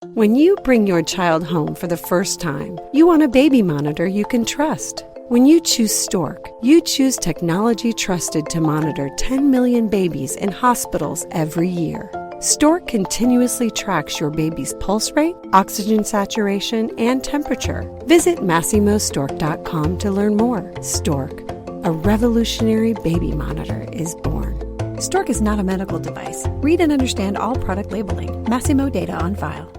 When you bring your child home for the first time, you want a baby monitor you can trust. When you choose Stork, you choose technology trusted to monitor 10 million babies in hospitals every year. Stork continuously tracks your baby's pulse rate, oxygen saturation, and temperature. Visit MassimoStork.com to learn more. Stork, a revolutionary baby monitor, is born. Stork is not a medical device. Read and understand all product labeling. Massimo data on file.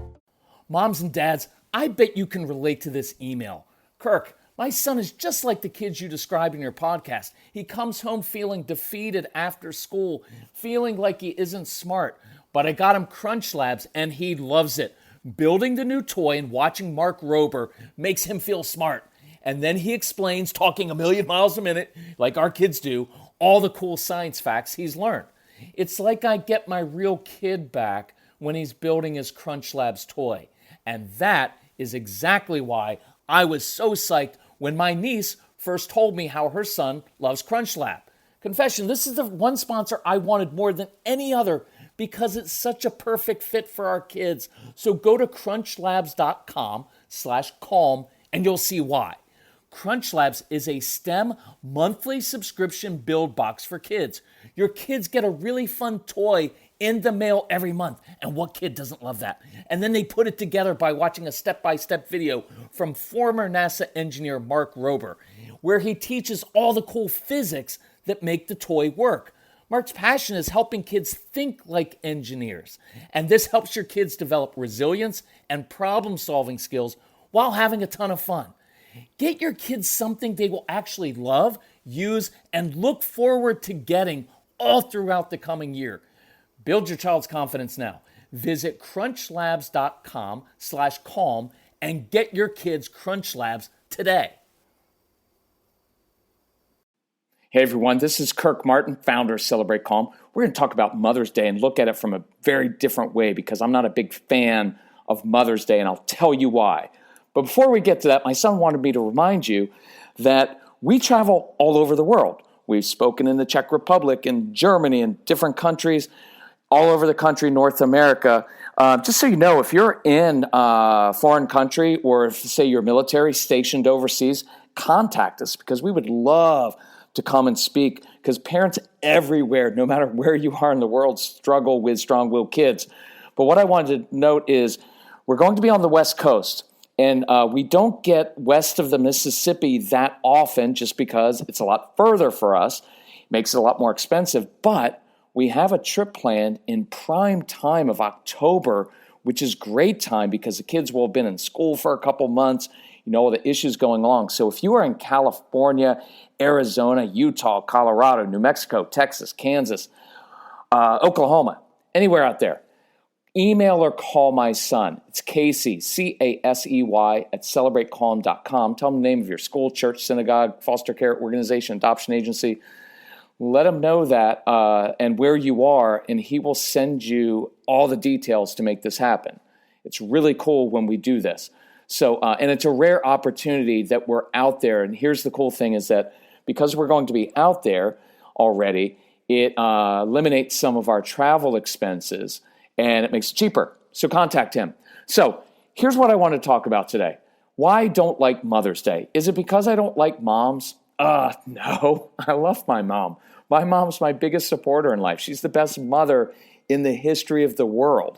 Moms and dads, I bet you can relate to this email. Kirk, my son is just like the kids you described in your podcast. He comes home feeling defeated after school, feeling like he isn't smart. But I got him Crunch Labs and he loves it. Building the new toy and watching Mark Rober makes him feel smart. And then he explains, talking a million miles a minute, like our kids do, all the cool science facts he's learned. It's like I get my real kid back when he's building his Crunch Labs toy. And that is exactly why I was so psyched when my niece first told me how her son loves Crunch Lab. Confession, this is the one sponsor I wanted more than any other because it's such a perfect fit for our kids. So go to crunchlabs.com/calm and you'll see why. Crunch Labs is a STEM monthly subscription build box for kids. Your kids get a really fun toy in the mail every month. And what kid doesn't love that? And then they put it together by watching a step-by-step video from former NASA engineer Mark Rober, where he teaches all the cool physics that make the toy work. Mark's passion is helping kids think like engineers. And this helps your kids develop resilience and problem-solving skills while having a ton of fun. Get your kids something they will actually love, use, and look forward to getting all throughout the coming year. Build your child's confidence now. Visit crunchlabs.com/calm and get your kids Crunch Labs today. Hey everyone, this is Kirk Martin, founder of Celebrate Calm. We're going to talk about Mother's Day and look at it from a very different way because I'm not a big fan of Mother's Day and I'll tell you why. But before we get to that, my son wanted me to remind you that we travel all over the world. We've spoken in the Czech Republic, in Germany, in different countries, all over the country, North America. Just so you know, if you're in a foreign country or if, say, you're military stationed overseas, contact us because we would love to come and speak because parents everywhere, no matter where you are in the world, struggle with strong-willed kids. But what I wanted to note is we're going to be on the West Coast. And we don't get west of the Mississippi that often just because it's a lot further for us. It makes it a lot more expensive. But we have a trip planned in prime time of October, which is great time because the kids will have been in school for a couple months, all the issues going along. So if you are in California, Arizona, Utah, Colorado, New Mexico, Texas, Kansas, Oklahoma, anywhere out there, email or call my son. It's Casey, Casey, at celebratecalm.com. Tell him the name of your school, church, synagogue, foster care organization, adoption agency. Let him know that and where you are, and he will send you all the details to make this happen. It's really cool when we do this. So, and it's a rare opportunity that we're out there. And here's the cool thing is that because we're going to be out there already, it eliminates some of our travel expenses and it makes it cheaper. So contact him. So here's what I want to talk about today. Why I don't like Mother's Day. Is it because I don't like moms? No, I love my mom. My mom's my biggest supporter in life. She's the best mother in the history of the world.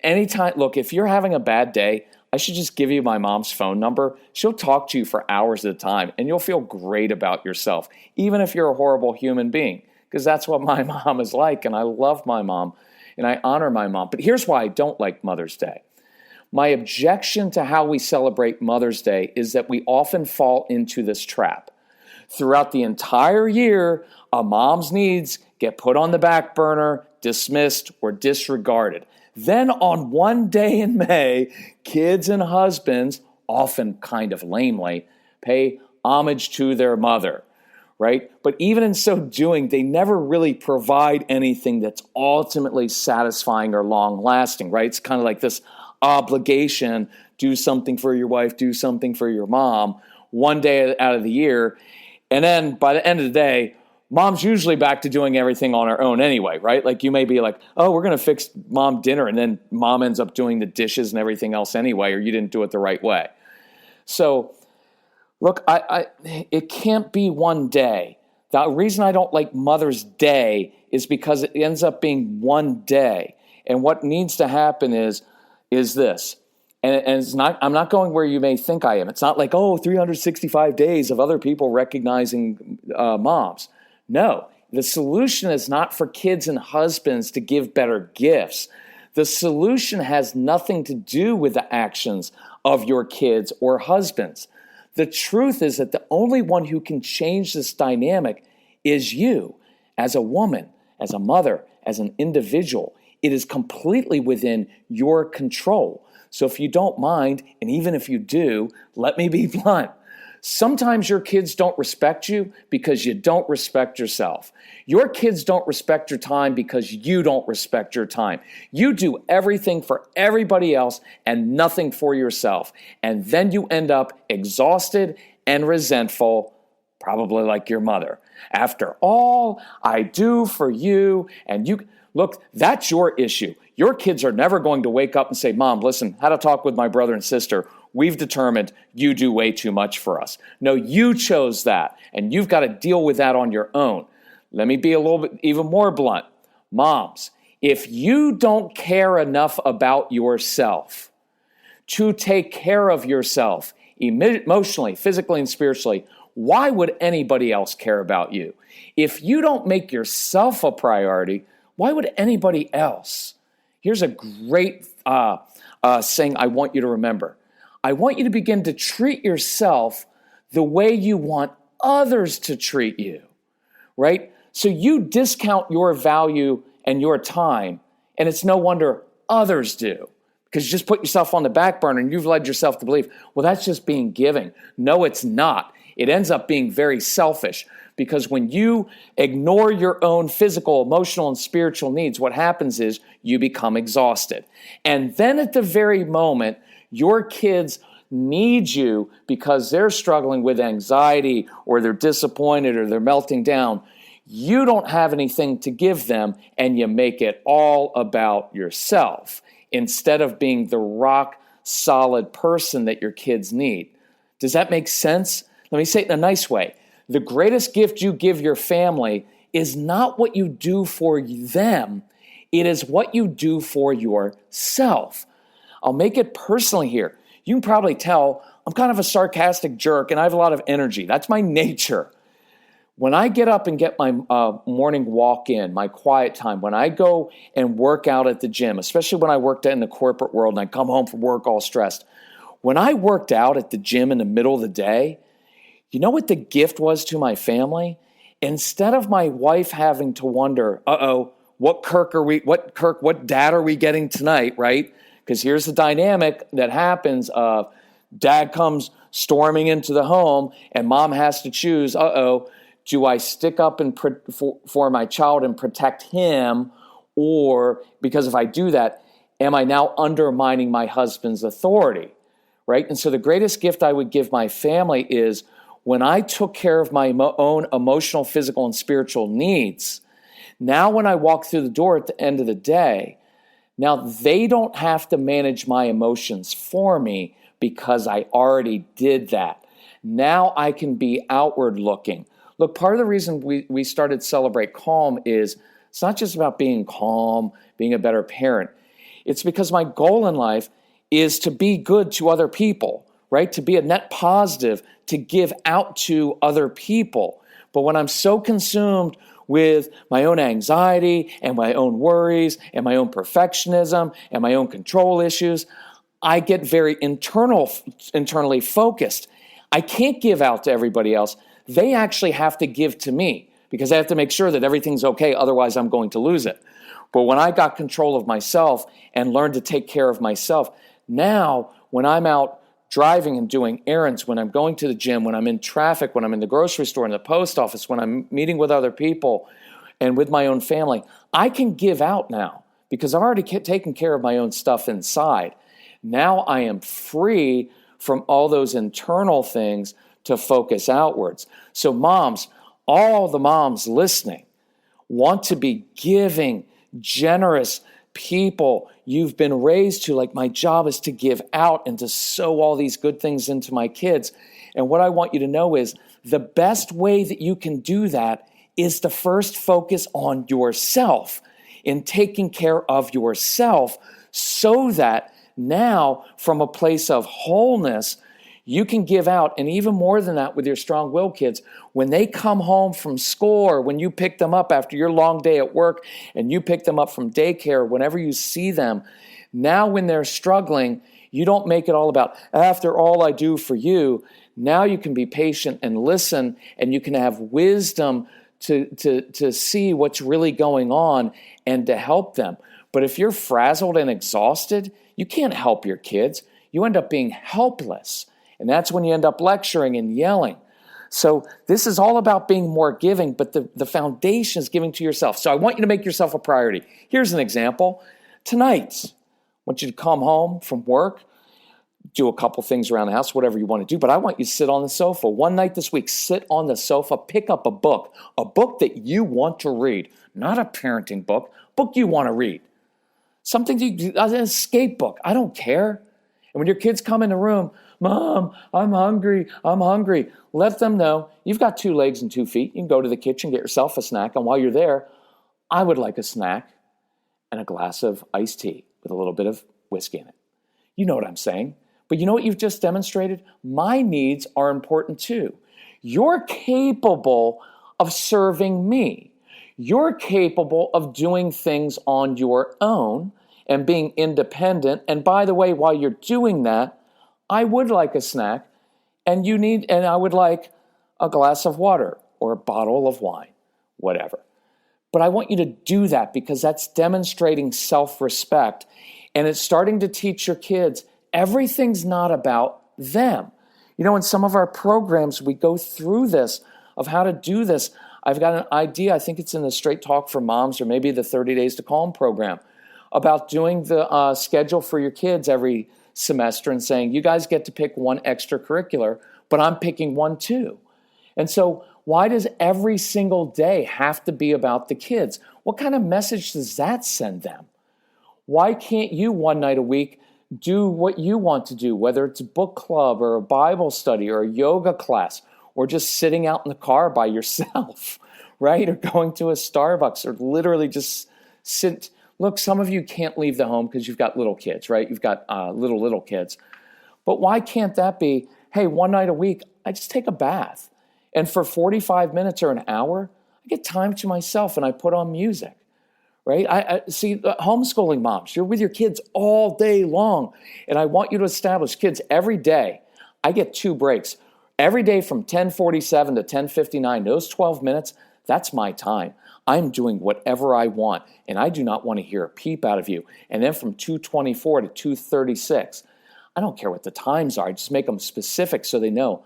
Anytime, look, if you're having a bad day, I should just give you my mom's phone number. She'll talk to you for hours at a time, and you'll feel great about yourself, even if you're a horrible human being, because that's what my mom is like, and I love my mom, and I honor my mom. But here's why I don't like Mother's Day. My objection to how we celebrate Mother's Day is that we often fall into this trap. Throughout the entire year, a mom's needs get put on the back burner, dismissed, or disregarded. Then on one day in May, kids and husbands, often kind of lamely, pay homage to their mother, right? But even in so doing, they never really provide anything that's ultimately satisfying or long-lasting, right? It's kind of like this obligation, do something for your wife, do something for your mom, one day out of the year. And then by the end of the day, mom's usually back to doing everything on her own anyway, right? Like you may be like, oh, we're going to fix mom dinner, and then mom ends up doing the dishes and everything else anyway, or you didn't do it the right way. So look, it can't be one day. The reason I don't like Mother's Day is because it ends up being one day. And what needs to happen is this. And it's not, I'm not going where you may think I am. It's not like, 365 days of other people recognizing moms. No, the solution is not for kids and husbands to give better gifts. The solution has nothing to do with the actions of your kids or husbands. The truth is that the only one who can change this dynamic is you, as a woman, as a mother, as an individual. It is completely within your control. So if you don't mind, and even if you do, let me be blunt. Sometimes your kids don't respect you because you don't respect yourself. Your kids don't respect your time because you don't respect your time. You do everything for everybody else and nothing for yourself. And then you end up exhausted and resentful, probably like your mother. After all I do for you, and you, look, that's your issue. Your kids are never going to wake up and say, Mom, listen, had a talk with my brother and sister. We've determined you do way too much for us. No, you chose that, and you've got to deal with that on your own. Let me be a little bit even more blunt. Moms, if you don't care enough about yourself to take care of yourself emotionally, physically, and spiritually, why would anybody else care about you? If you don't make yourself a priority, why would anybody else? Here's a great saying I want you to remember. I want you to begin to treat yourself the way you want others to treat you, right? So you discount your value and your time, and it's no wonder others do, because you just put yourself on the back burner and you've led yourself to believe, well, that's just being giving. No, it's not. It ends up being very selfish, because when you ignore your own physical, emotional, and spiritual needs, what happens is you become exhausted. And then at the very moment, your kids need you because they're struggling with anxiety, or they're disappointed, or they're melting down. You don't have anything to give them, and you make it all about yourself instead of being the rock solid person that your kids need. Does that make sense? Let me say it in a nice way. The greatest gift you give your family is not what you do for them. It is what you do for yourself. I'll make it personally here. You can probably tell I'm kind of a sarcastic jerk, and I have a lot of energy. That's my nature. When I get up and get my morning walk in, my quiet time, when I go and work out at the gym, especially when I worked in the corporate world and I come home from work all stressed, when I worked out at the gym in the middle of the day, you know what the gift was to my family? Instead of my wife having to wonder, what dad are we getting tonight, right? Because here's the dynamic that happens of dad comes storming into the home and mom has to choose, do I stick up and for my child and protect him? Or because if I do that, am I now undermining my husband's authority, right? And so the greatest gift I would give my family is when I took care of my own emotional, physical, and spiritual needs. Now when I walk through the door at the end of the day, now they don't have to manage my emotions for me because I already did that. Now I can be outward looking. Look, part of the reason we started Celebrate Calm is it's not just about being calm, being a better parent. It's because my goal in life is to be good to other people, right? To be a net positive, to give out to other people. But when I'm so consumed with my own anxiety and my own worries and my own perfectionism and my own control issues, I get very internally focused. I can't give out to everybody else. They actually have to give to me because I have to make sure that everything's okay. Otherwise, I'm going to lose it. But when I got control of myself and learned to take care of myself, now when I'm out driving and doing errands, when I'm going to the gym, when I'm in traffic, when I'm in the grocery store, in the post office, when I'm meeting with other people and with my own family, I can give out now because I've already taken care of my own stuff inside. Now I am free from all those internal things to focus outwards. So moms, all the moms listening want to be giving, generous people you've been raised to, like, my job is to give out and to sow all these good things into my kids. And what I want you to know is the best way that you can do that is to first focus on yourself, in taking care of yourself, so that now from a place of wholeness, you can give out. And even more than that with your strong-willed kids, when they come home from school or when you pick them up after your long day at work and you pick them up from daycare, whenever you see them, now when they're struggling, you don't make it all about, after all I do for you. Now you can be patient and listen, and you can have wisdom to see what's really going on and to help them. But if you're frazzled and exhausted, you can't help your kids. You end up being helpless. And that's when you end up lecturing and yelling. So this is all about being more giving, but the foundation is giving to yourself. So I want you to make yourself a priority. Here's an example. Tonight, I want you to come home from work, do a couple things around the house, whatever you want to do, but I want you to sit on the sofa. One night this week, sit on the sofa, pick up a book that you want to read, not a parenting book you want to read. Something, an escape book, I don't care. And when your kids come in the room, Mom, I'm hungry. Let them know you've got 2 legs and 2 feet. You can go to the kitchen, get yourself a snack. And while you're there, I would like a snack and a glass of iced tea with a little bit of whiskey in it. You know what I'm saying. But you know what you've just demonstrated? My needs are important too. You're capable of serving me. You're capable of doing things on your own and being independent. And by the way, while you're doing that, I would like a snack, and I would like a glass of water or a bottle of wine, whatever. But I want you to do that because that's demonstrating self-respect, and it's starting to teach your kids everything's not about them. You know, in some of our programs, we go through this of how to do this. I've got an idea, I think it's in the Straight Talk for Moms or maybe the 30 Days to Calm program, about doing the schedule for your kids every semester and saying, you guys get to pick one extracurricular, but I'm picking one too. And so why does every single day have to be about the kids? What kind of message does that send them? Why can't you one night a week do what you want to do, whether it's a book club or a Bible study or a yoga class or just sitting out in the car by yourself, right? Or going to a Starbucks or literally just sit. Look, some of you can't leave the home because you've got little kids, right? You've got little kids. But why can't that be, hey, one night a week, I just take a bath. And for 45 minutes or an hour, I get time to myself and I put on music, right? I see, homeschooling moms, you're with your kids all day long. And I want you to establish, kids, every day, I get 2 breaks. Every day from 10:47 to 10:59, those 12 minutes, that's my time. I'm doing whatever I want, and I do not want to hear a peep out of you. And then from 2:24 to 2:36, I don't care what the times are. I just make them specific so they know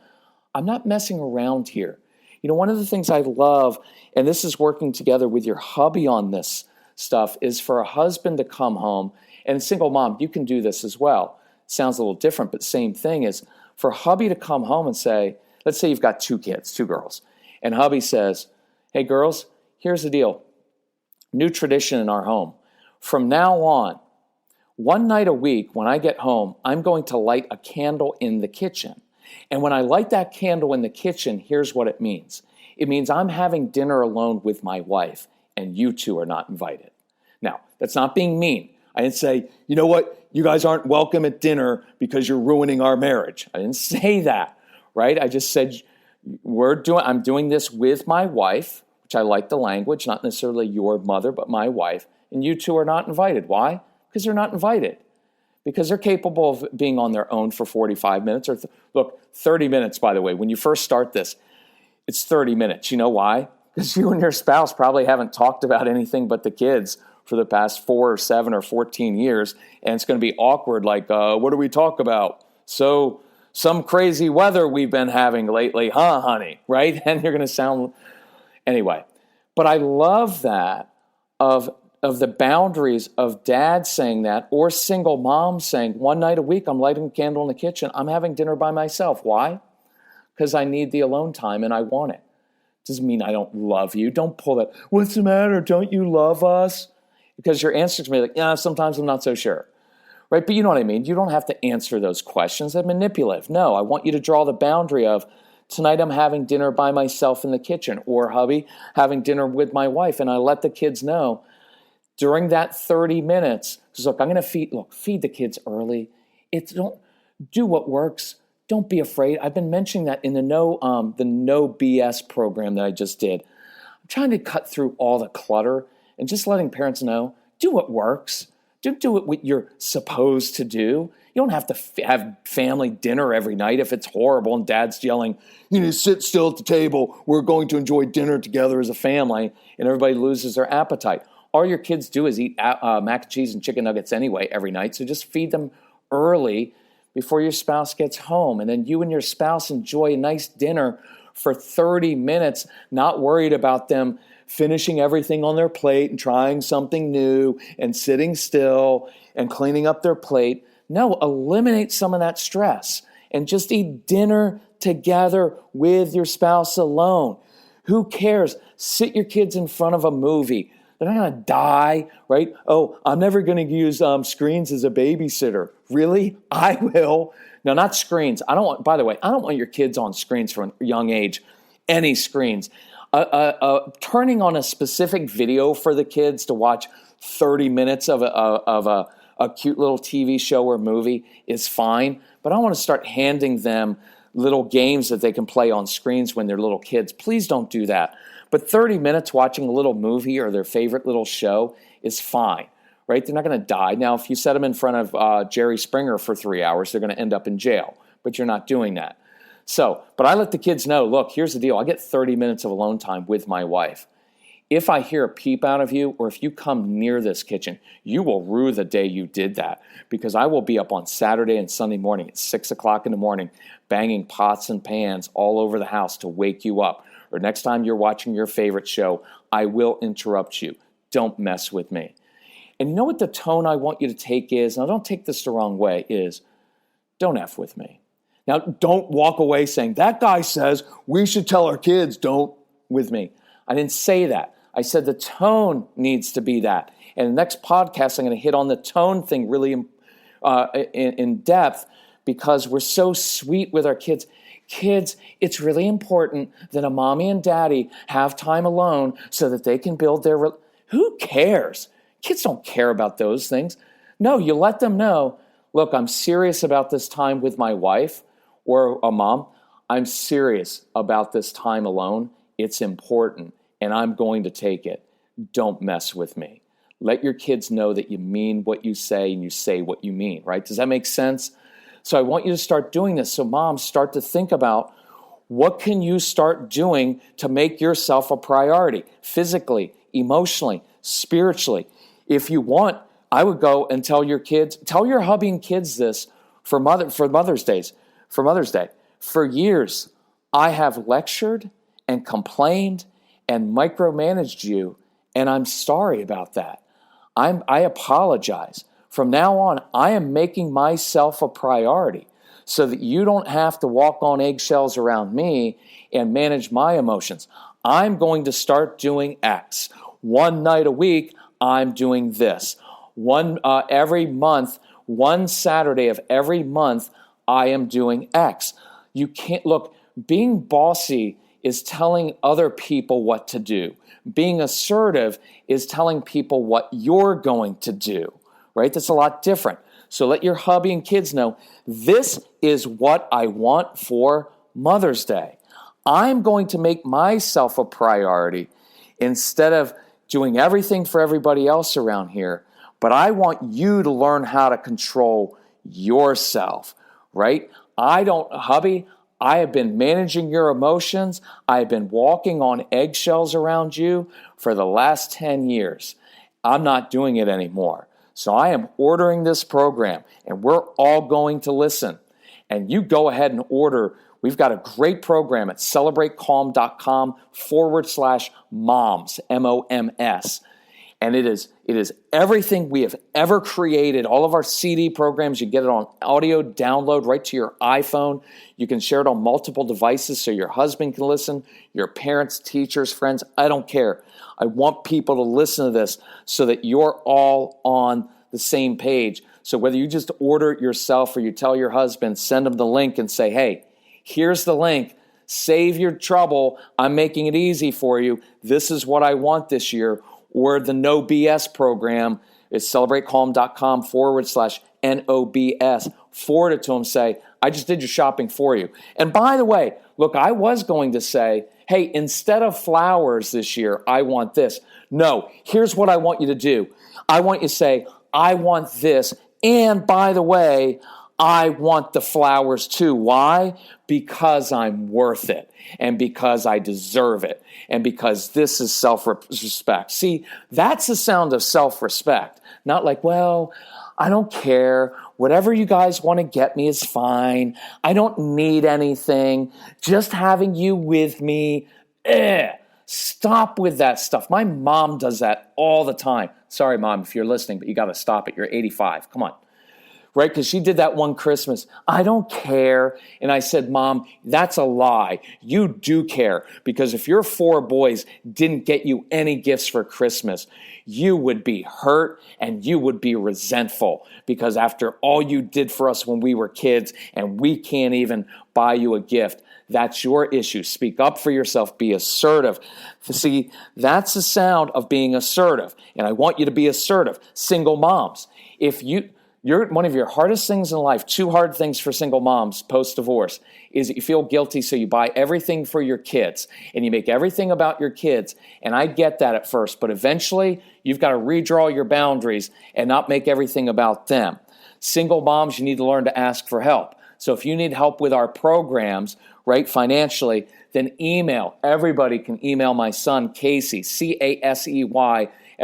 I'm not messing around here. You know, one of the things I love, and this is working together with your hubby on this stuff, is for a husband to come home, and a single mom, you can do this as well. It sounds a little different, but same thing is for hubby to come home and say, let's say you've got 2 kids, 2 girls, and hubby says, hey girls, here's the deal. New tradition in our home. From now on, one night a week when I get home, I'm going to light a candle in the kitchen. And when I light that candle in the kitchen, here's what it means. It means I'm having dinner alone with my wife, and you 2 are not invited. Now, that's not being mean. I didn't say, you know what, you guys aren't welcome at dinner because you're ruining our marriage. I didn't say that, right? I just said, I'm doing this with my wife, which I like the language, not necessarily your mother, but my wife, and you 2 are not invited. Why? Because they're not invited. Because they're capable of being on their own for 45 minutes. Or look, 30 minutes, by the way. When you first start this, it's 30 minutes. You know why? Because you and your spouse probably haven't talked about anything but the kids for the past 4 or 7 or 14 years, and it's going to be awkward, like, what do we talk about? So, some crazy weather we've been having lately, huh, honey? Right? And you're going to sound... Anyway, but I love that of the boundaries of dad saying that, or single mom saying, one night a week, I'm lighting a candle in the kitchen. I'm having dinner by myself. Why? Because I need the alone time and I want it. Doesn't mean I don't love you. Don't pull that, what's the matter? Don't you love us? Because your answer to me like, yeah, sometimes I'm not so sure. Right? But you know what I mean? You don't have to answer those questions. They're manipulative. No, I want you to draw the boundary of, tonight I'm having dinner by myself in the kitchen, or hubby, having dinner with my wife. And I let the kids know during that 30 minutes, because look, I'm going to feed the kids early. Don't do what works. Don't be afraid. I've been mentioning that in the no BS program that I just did. I'm trying to cut through all the clutter and just letting parents know, do what works. Do what you're supposed to do. You don't have to have family dinner every night if it's horrible and dad's yelling, you need to sit still at the table. We're going to enjoy dinner together as a family, and everybody loses their appetite. All your kids do is eat mac and cheese and chicken nuggets anyway every night, so just feed them early before your spouse gets home. And then you and your spouse enjoy a nice dinner for 30 minutes, not worried about them finishing everything on their plate and trying something new and sitting still and cleaning up their plate. No, eliminate some of that stress and just eat dinner together with your spouse alone. Who cares? Sit your kids in front of a movie. They're not going to die, right? Oh, I'm never going to use screens as a babysitter. Really? I will. No, not screens. By the way, I don't want your kids on screens from a young age. Any screens. Turning on a specific video for the kids to watch 30 minutes of a cute little TV show or movie is fine, but I want to start handing them little games that they can play on screens when they're little kids. Please don't do that. But 30 minutes watching a little movie or their favorite little show is fine, right? They're not going to die. Now, if you set them in front of Jerry Springer for 3 hours, they're going to end up in jail, but you're not doing that. But I let the kids know, look, here's the deal. I get 30 minutes of alone time with my wife. If I hear a peep out of you, or if you come near this kitchen, you will rue the day you did that, because I will be up on Saturday and Sunday morning at 6 o'clock in the morning, banging pots and pans all over the house to wake you up. Or next time you're watching your favorite show, I will interrupt you. Don't mess with me. And you know what the tone I want you to take is, now don't take this the wrong way, is don't F with me. Now, don't walk away saying, that guy says we should tell our kids don't with me. I didn't say that. I said the tone needs to be that. And the next podcast, I'm going to hit on the tone thing really in depth, because we're so sweet with our kids. Kids, it's really important that a mommy and daddy have time alone so that they can build their... Who cares? Kids don't care about those things. No, you let them know, look, I'm serious about this time with my wife, or a mom, I'm serious about this time alone. It's important, and I'm going to take it. Don't mess with me. Let your kids know that you mean what you say and you say what you mean, right? Does that make sense? So I want you to start doing this. So moms, start to think about, what can you start doing to make yourself a priority, physically, emotionally, spiritually? If you want, I would go and tell your kids, tell your hubby and kids this for Mother's Day. For years, I have lectured and complained and micromanaged you, and I'm sorry about that. I apologize. From now on, I am making myself a priority so that you don't have to walk on eggshells around me and manage my emotions. I'm going to start doing X. One night a week, I'm doing this. Every month, one Saturday of every month, I am doing X. You can't, look, being bossy is telling other people what to do. Being assertive is telling people what you're going to do, right? That's a lot different. So let your hubby and kids know, this is what I want for Mother's Day. I'm going to make myself a priority instead of doing everything for everybody else around here. But I want you to learn how to control yourself, right? Hubby, I have been managing your emotions. I have been walking on eggshells around you for the last 10 years. I'm not doing it anymore. So I am ordering this program, and we're all going to listen. And you go ahead and order. We've got a great program at celebratecalm.com/moms, MOMS. And it is everything we have ever created. All of our CD programs, you get it on audio download right to your iPhone. You can share it on multiple devices so your husband can listen, your parents, teachers, friends. I don't care. I want people to listen to this so that you're all on the same page. So whether you just order it yourself or you tell your husband, send him the link and say, hey, here's the link. Save your trouble. I'm making it easy for you. This is what I want this year. Or the No BS program is celebratecalm.com/NOBS. Forward it to him. Say, I just did your shopping for you. And by the way, look, I was going to say, hey, instead of flowers this year, I want this. No, here's what I want you to do. I want you to say, I want this. And by the way, I want the flowers too. Why? Because I'm worth it, and because I deserve it, and because this is self-respect. See, that's the sound of self-respect. Not like, well, I don't care. Whatever you guys want to get me is fine. I don't need anything. Just having you with me. Stop with that stuff. My mom does that all the time. Sorry, Mom, if you're listening, but you got to stop it. You're 85. Come on. Right? Because she did that one Christmas. I don't care. And I said, Mom, that's a lie. You do care. Because if your 4 boys didn't get you any gifts for Christmas, you would be hurt and you would be resentful. Because after all you did for us when we were kids and we can't even buy you a gift, that's your issue. Speak up for yourself. Be assertive. See, that's the sound of being assertive. And I want you to be assertive. Single moms, if you're one of your hardest things in life, 2 hard things for single moms post-divorce, is that you feel guilty, so you buy everything for your kids, and you make everything about your kids. And I get that at first, but eventually you've got to redraw your boundaries and not make everything about them. Single moms, you need to learn to ask for help. So if you need help with our programs, right, financially, then email. Everybody can email my son, Casey, Casey, at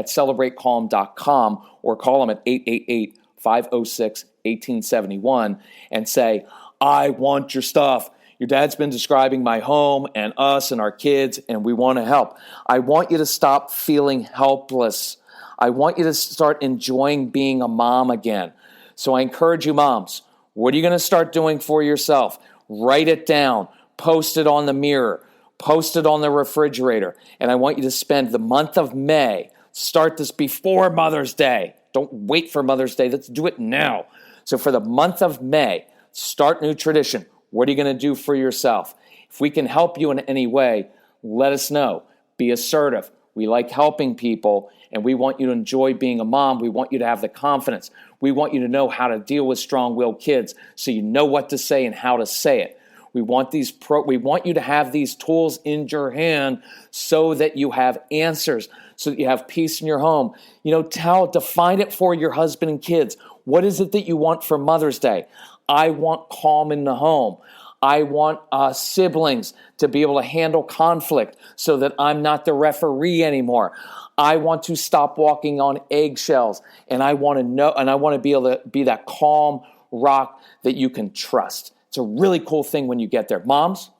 celebratecalm.com, or call him at 888-506-1871 and say, I want your stuff. Your dad's been describing my home and us and our kids, and we want to help. I want you to stop feeling helpless. I want you to start enjoying being a mom again. So I encourage you, moms, what are you going to start doing for yourself? Write it down. Post it on the mirror. Post it on the refrigerator. And I want you to spend the month of May, start this before Mother's Day. Don't wait for Mother's Day. Let's do it now. So for the month of May, start new tradition. What are you going to do for yourself? If we can help you in any way, let us know. Be assertive. We like helping people, and we want you to enjoy being a mom. We want you to have the confidence. We want you to know how to deal with strong-willed kids so you know what to say and how to say it. We want you to have these tools in your hand so that you have answers, so that you have peace in your home. Define it for your husband and kids. What is it that you want for Mother's Day? I want calm in the home. I want siblings to be able to handle conflict so that I'm not the referee anymore. I want to stop walking on eggshells, and I want to be able to be that calm rock that you can trust. It's a really cool thing when you get there. Moms,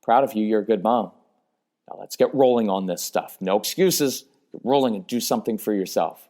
proud of you. You're a good mom. Now let's get rolling on this stuff. No excuses. Get rolling and do something for yourself.